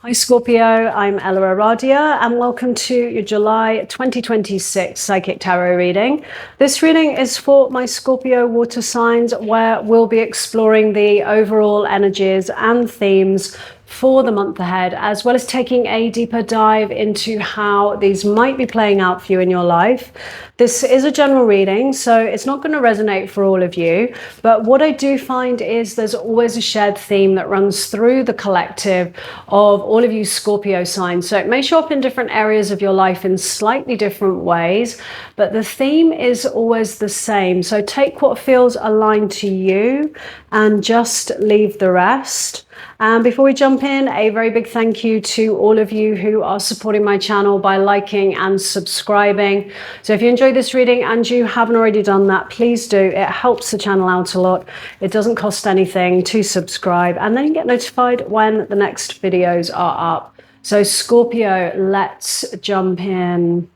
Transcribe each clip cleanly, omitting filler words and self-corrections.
Hi Scorpio, I'm EllaAradia and welcome to your July 2026 Psychic Tarot reading. This reading is for my Scorpio water signs, where we'll be exploring the overall energies and themes for the month ahead, as well as taking a deeper dive into how these might be playing out for you in your life. This is a general reading, so it's not going to resonate for all of you, but what I do find is there's always a shared theme that runs through the collective of all of you Scorpio signs. So it may show up in different areas of your life in slightly different ways, but the theme is always the same. So take what feels aligned to you and just leave the rest. And before we jump in, a very big thank you to all of you who are supporting my channel by liking and subscribing. So if you enjoyed this reading and you haven't already done that, please do. It helps the channel out a lot. It doesn't cost anything to subscribe, and then you get notified when the next videos are up. So Scorpio, let's jump in.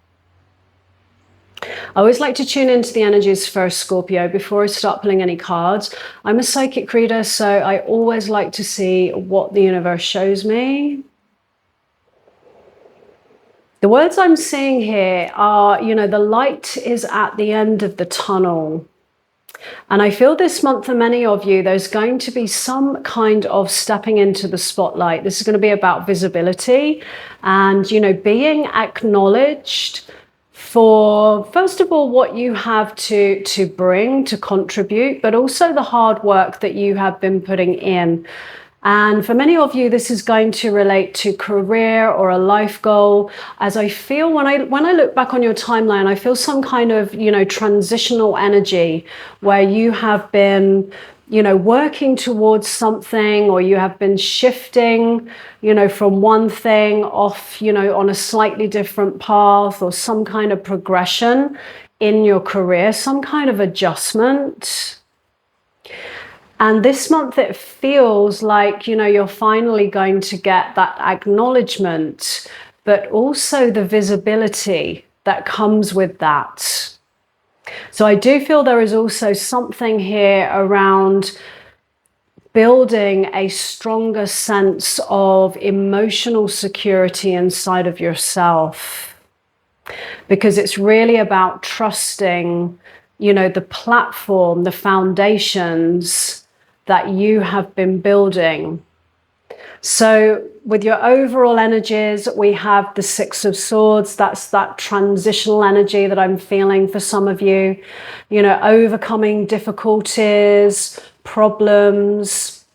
I always like to tune into the energies first, Scorpio, before I start pulling any cards. I'm a psychic reader, so I always like to see what the universe shows me. The words I'm seeing here are, the light is at the end of the tunnel. And I feel this month for many of you, there's going to be some kind of stepping into the spotlight. This is going to be about visibility and, being acknowledged for, first of all, what you have to bring, to contribute, but also the hard work that you have been putting in. And for many of you, this is going to relate to career or a life goal. As I feel when I look back on your timeline, I feel some kind of, transitional energy where you have been, working towards something, or you have been shifting, from one thing off, on a slightly different path, or some kind of progression in your career, some kind of adjustment. And this month it feels like, you're finally going to get that acknowledgement, but also the visibility that comes with that. So I do feel there is also something here around building a stronger sense of emotional security inside of yourself, because it's really about trusting, the platform, the foundations that you have been building. So with your overall energies, we have the Six of Swords. That's that transitional energy that I'm feeling for some of you, overcoming difficulties, problems,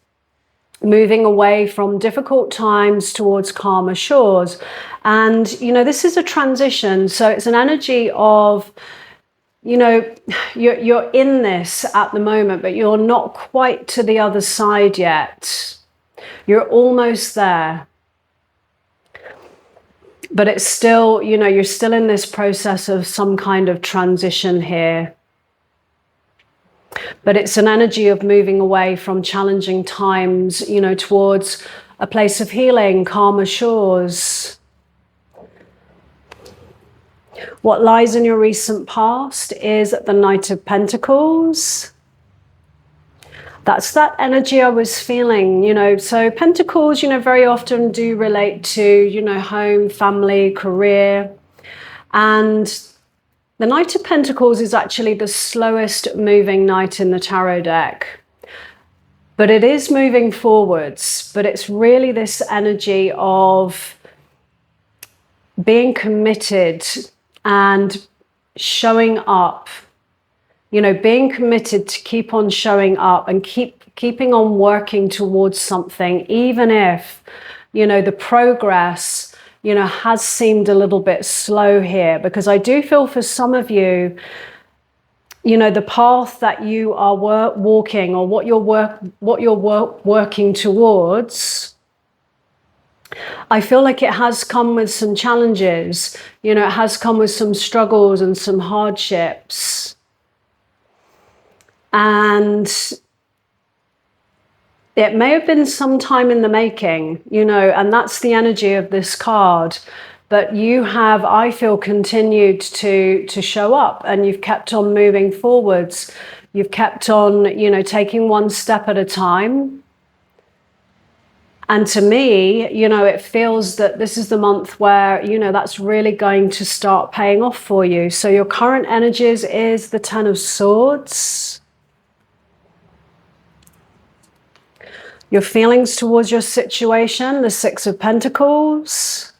moving away from difficult times towards calmer shores. And, this is a transition. So it's an energy of, you're in this at the moment, but you're not quite to the other side yet. You're almost there. But it's still, you're still in this process of some kind of transition here. But it's an energy of moving away from challenging times, towards a place of healing, calmer shores. What lies in your recent past is the Knight of Pentacles. That's that energy I was feeling, So Pentacles, very often do relate to, home, family, career. And the Knight of Pentacles is actually the slowest moving knight in the tarot deck. But it is moving forwards. But it's really this energy of being committed and showing up, being committed to keep on showing up and keeping on working towards something, even if, the progress, has seemed a little bit slow here. Because I do feel for some of you, the path that you are walking, or what you're working towards, I feel like it has come with some challenges, it has come with some struggles and some hardships. And it may have been some time in the making, and that's the energy of this card. But you have, I feel, continued to show up, and you've kept on moving forwards. You've kept on, taking one step at a time. And to me, you know, it feels that this is the month where, you know, that's really going to start paying off for you. So your current energies is the Ten of Swords. Your feelings towards your situation, the Six of Pentacles.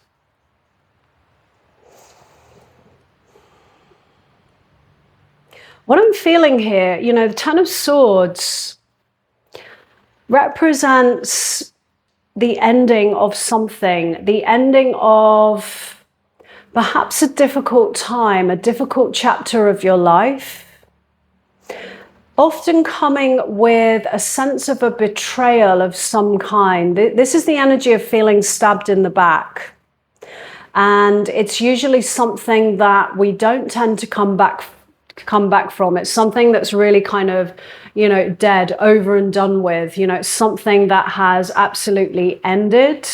What I'm feeling here, you know, the Ten of Swords represents the ending of something, the ending of perhaps a difficult time, a difficult chapter of your life, often coming with a sense of a betrayal of some kind. This is the energy of feeling stabbed in the back. And it's usually something that we don't tend to come back from. It's something that's really kind of, you know, dead, over and done with. You know, it's something that has absolutely ended.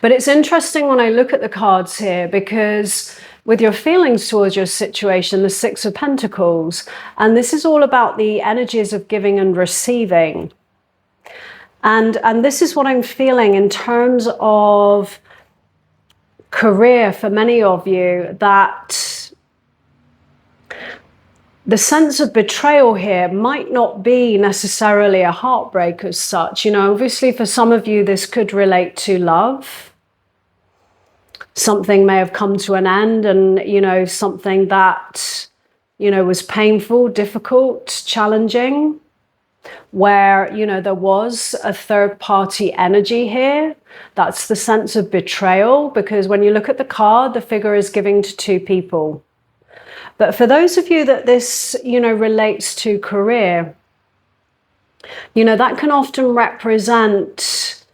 But it's interesting when I look at the cards here, because with your feelings towards your situation, the Six of Pentacles, and this is all about the energies of giving and receiving. And this is what I'm feeling in terms of career for many of you, that the sense of betrayal here might not be necessarily a heartbreak as such. You know, obviously for some of you, this could relate to love. Something may have come to an end, and, you know, something that, you know, was painful, difficult, challenging, where, you know, there was a third party energy here. That's the sense of betrayal, because when you look at the card, the figure is giving to two people. But for those of you that this, you know, relates to career, you know, that can often represent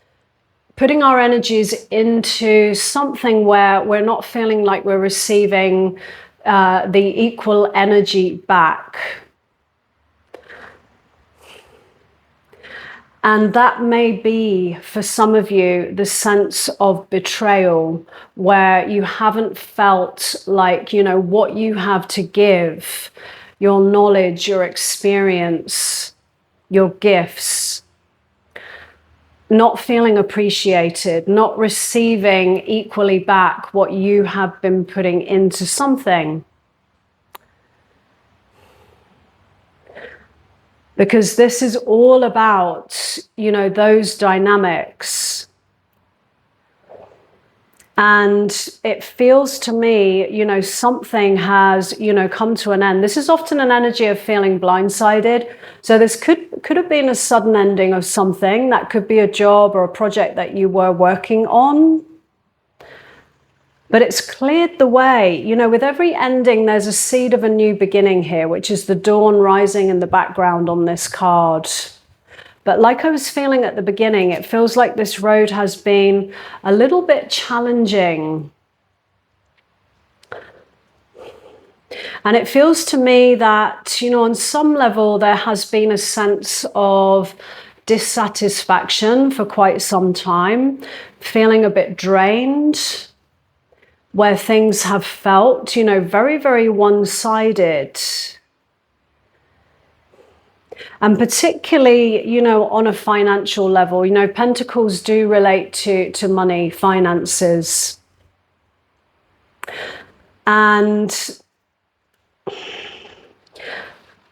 putting our energies into something where we're not feeling like we're receiving the equal energy back. And that may be, for some of you, the sense of betrayal, where you haven't felt like, you know, what you have to give, your knowledge, your experience, your gifts, not feeling appreciated, not receiving equally back what you have been putting into something. Because this is all about, you know, those dynamics. And it feels to me, you know, something has, you know, come to an end. This is often an energy of feeling blindsided. So this could have been a sudden ending of something. That could be a job or a project that you were working on. But it's cleared the way. You know, with every ending, there's a seed of a new beginning here, which is the dawn rising in the background on this card. But like I was feeling at the beginning, it feels like this road has been a little bit challenging. And it feels to me that, you know, on some level, there has been a sense of dissatisfaction for quite some time, feeling a bit drained, where things have felt, you know, very, very one-sided. And particularly, you know, on a financial level, you know, Pentacles do relate to money, finances. And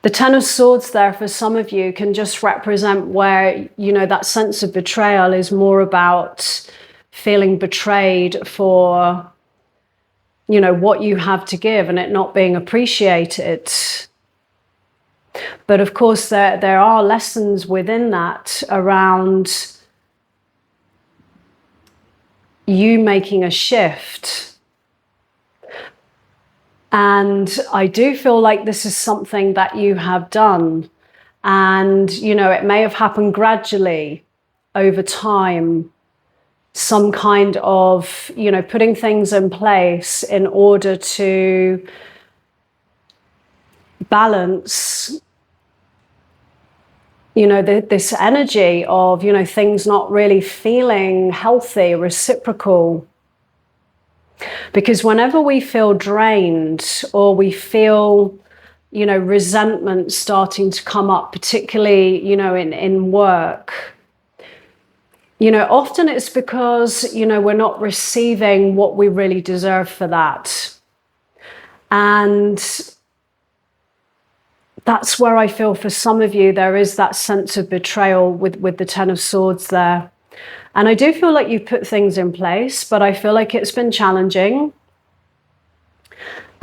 the Ten of Swords there for some of you can just represent where, you know, that sense of betrayal is more about feeling betrayed for, you know, what you have to give and it not being appreciated. But of course, there are lessons within that around you making a shift. And I do feel like this is something that you have done. And, you know, it may have happened gradually over time. Some kind of, you know, putting things in place in order to balance, you know, this energy of, you know, things not really feeling healthy, reciprocal. Because whenever we feel drained or we feel you know, resentment starting to come up, particularly, you know, in work. You know, often it's because, you know, we're not receiving what we really deserve for that. And that's where I feel for some of you, there is that sense of betrayal with the Ten of Swords there. And I do feel like you've put things in place, but I feel like it's been challenging.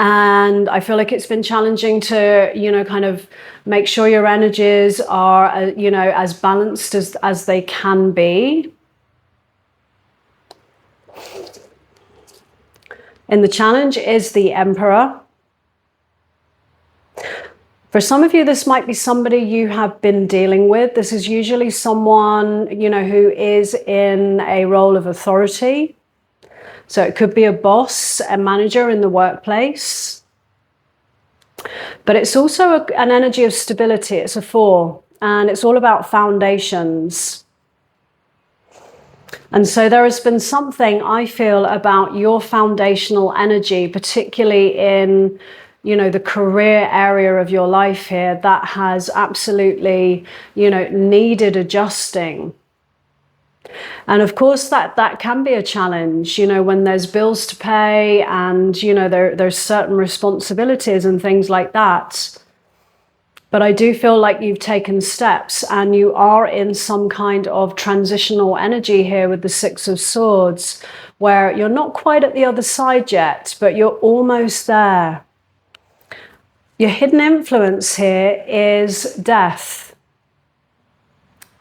And I feel like it's been challenging to, you know, kind of make sure your energies are, you know, as balanced as they can be. And the challenge is the Emperor. For some of you, this might be somebody you have been dealing with. This is usually someone, you know, who is in a role of authority. So it could be a boss, a manager in the workplace. But it's also an energy of stability. It's a 4, and it's all about foundations. And so there has been something, I feel, about your foundational energy, particularly in, you know, the career area of your life here, that has absolutely, you know, needed adjusting. And of course, that can be a challenge, you know, when there's bills to pay and, you know, there's certain responsibilities and things like that. But I do feel like you've taken steps and you are in some kind of transitional energy here with the Six of Swords, where you're not quite at the other side yet, but you're almost there. Your hidden influence here is death.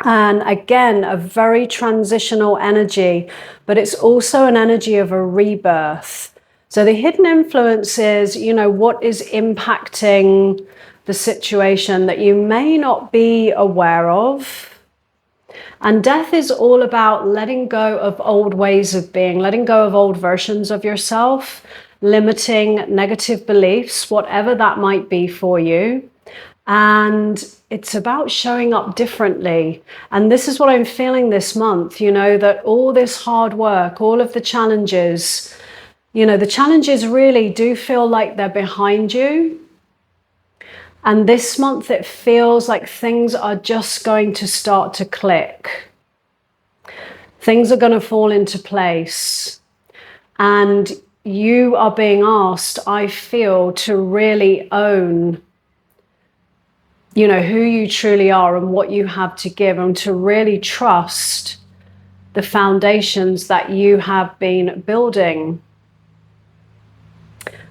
And again, a very transitional energy, but it's also an energy of a rebirth. So the hidden influence is, you know, what is impacting the situation that you may not be aware of. And death is all about letting go of old ways of being, letting go of old versions of yourself, limiting negative beliefs, whatever that might be for you. And it's about showing up differently. And this is what I'm feeling this month, you know, that all this hard work, all of the challenges, you know, the challenges really do feel like they're behind you. And this month it feels like things are just going to start to click. Things are going to fall into place. And you are being asked, I feel, to really own, you know, who you truly are and what you have to give, and to really trust the foundations that you have been building.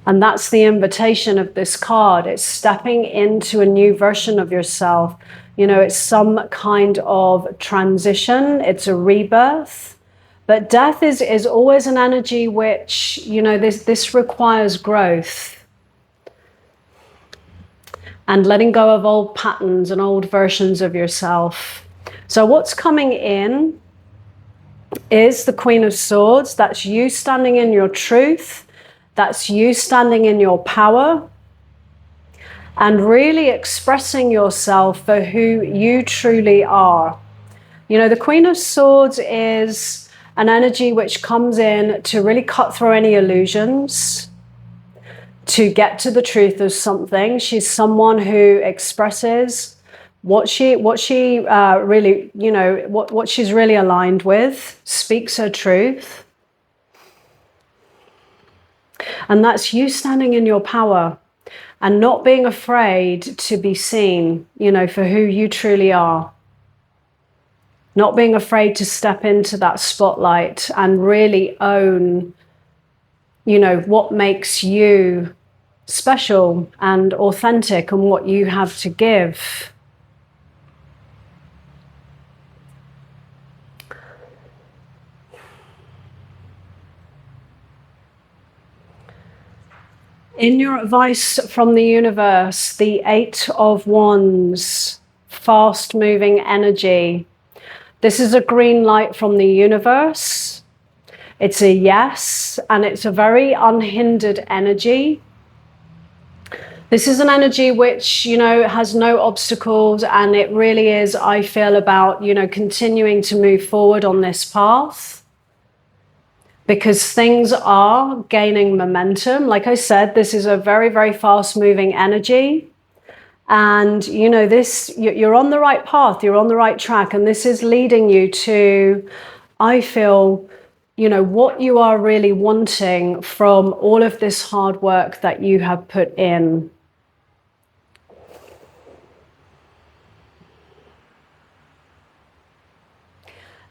And that's the invitation of this card. It's stepping into a new version of yourself. You know, it's some kind of transition. It's a rebirth. But death is always an energy which, you know, this requires growth. And letting go of old patterns and old versions of yourself. So what's coming in is the Queen of Swords. That's you standing in your truth. That's you standing in your power. And really expressing yourself for who you truly are. You know, the Queen of Swords is an energy which comes in to really cut through any illusions, to get to the truth of something. She's someone who expresses what she really, you know, what she's really aligned with, speaks her truth. And that's you standing in your power and not being afraid to be seen, you know, for who you truly are. Not being afraid to step into that spotlight and really own, you know, what makes you special and authentic and what you have to give. In your advice from the universe, the 8 of Wands, fast moving energy. This is a green light from the universe. It's a yes, and it's a very unhindered energy. This is an energy which, you know, has no obstacles, and it really is, I feel, about, you know, continuing to move forward on this path. Because things are gaining momentum. Like I said, this is a very, very fast moving energy. And, you know, you're on the right path, you're on the right track, and this is leading you to, I feel, you know, what you are really wanting from all of this hard work that you have put in.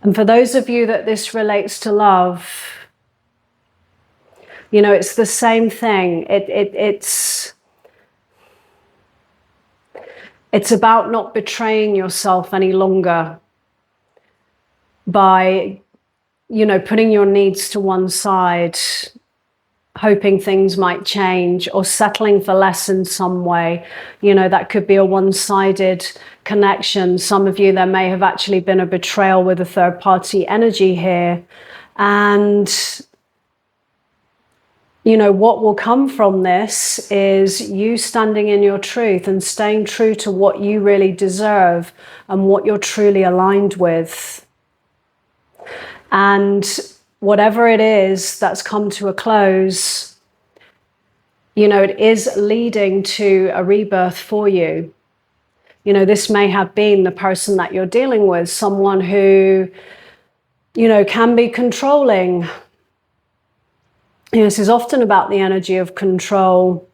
And for those of you that this relates to love, you know, it's the same thing. It's about not betraying yourself any longer by, you know, putting your needs to one side, hoping things might change, or settling for less in some way. You know, that could be a one-sided connection. Some of you, there may have actually been a betrayal with a third-party energy here. And, you know, what will come from this is you standing in your truth and staying true to what you really deserve and what you're truly aligned with. And whatever it is that's come to a close, you know, it is leading to a rebirth for you. You know, this may have been the person that you're dealing with, someone who, you know, can be controlling. You know, this is often about the energy of control.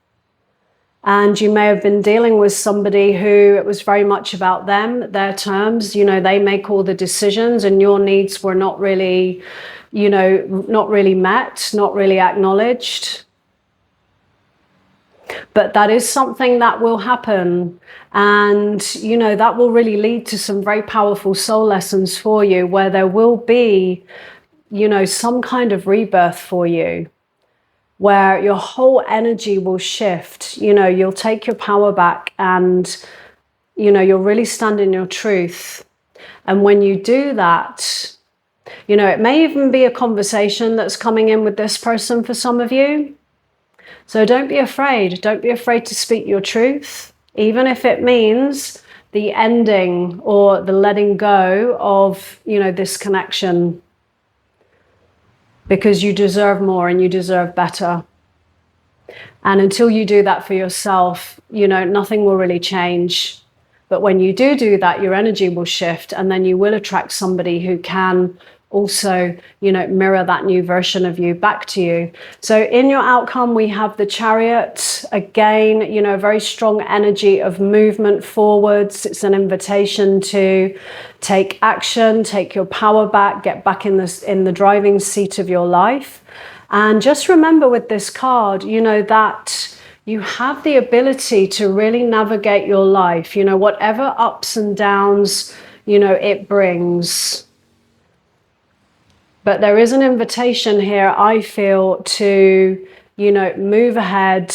And you may have been dealing with somebody who it was very much about them, their terms. You know, they make all the decisions and your needs were not really, you know, not really met, not really acknowledged. But that is something that will happen. And, you know, that will really lead to some very powerful soul lessons for you, where there will be, you know, some kind of rebirth for you, where your whole energy will shift. You know, you'll take your power back and, you know, you'll really stand in your truth. And when you do that, you know, it may even be a conversation that's coming in with this person for some of you. So don't be afraid. Don't be afraid to speak your truth, even if it means the ending or the letting go of, you know, this connection. Because you deserve more and you deserve better. And until you do that for yourself, you know, nothing will really change. But when you do that, your energy will shift, and then you will attract somebody who can also, you know, mirror that new version of you back to you. So in your outcome, we have the Chariot. Again, you know, very strong energy of movement forwards. It's an invitation to take action, take your power back, get back in the driving seat of your life. And just remember with this card, you know, that you have the ability to really navigate your life, you know, whatever ups and downs, you know, it brings. But there is an invitation here, I feel, to, you know, move ahead,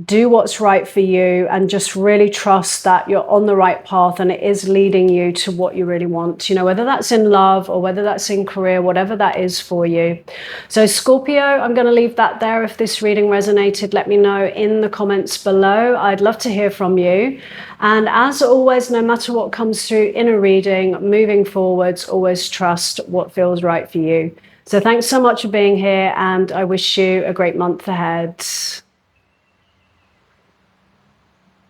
do what's right for you, and just really trust that you're on the right path and it is leading you to what you really want, you know, whether that's in love or whether that's in career, whatever that is for you. So Scorpio, I'm going to leave that there. If this reading resonated, let me know in the comments below. I'd love to hear from you. And as always, no matter what comes through in a reading, moving forwards, always trust what feels right for you. So thanks so much for being here, and I wish you a great month ahead.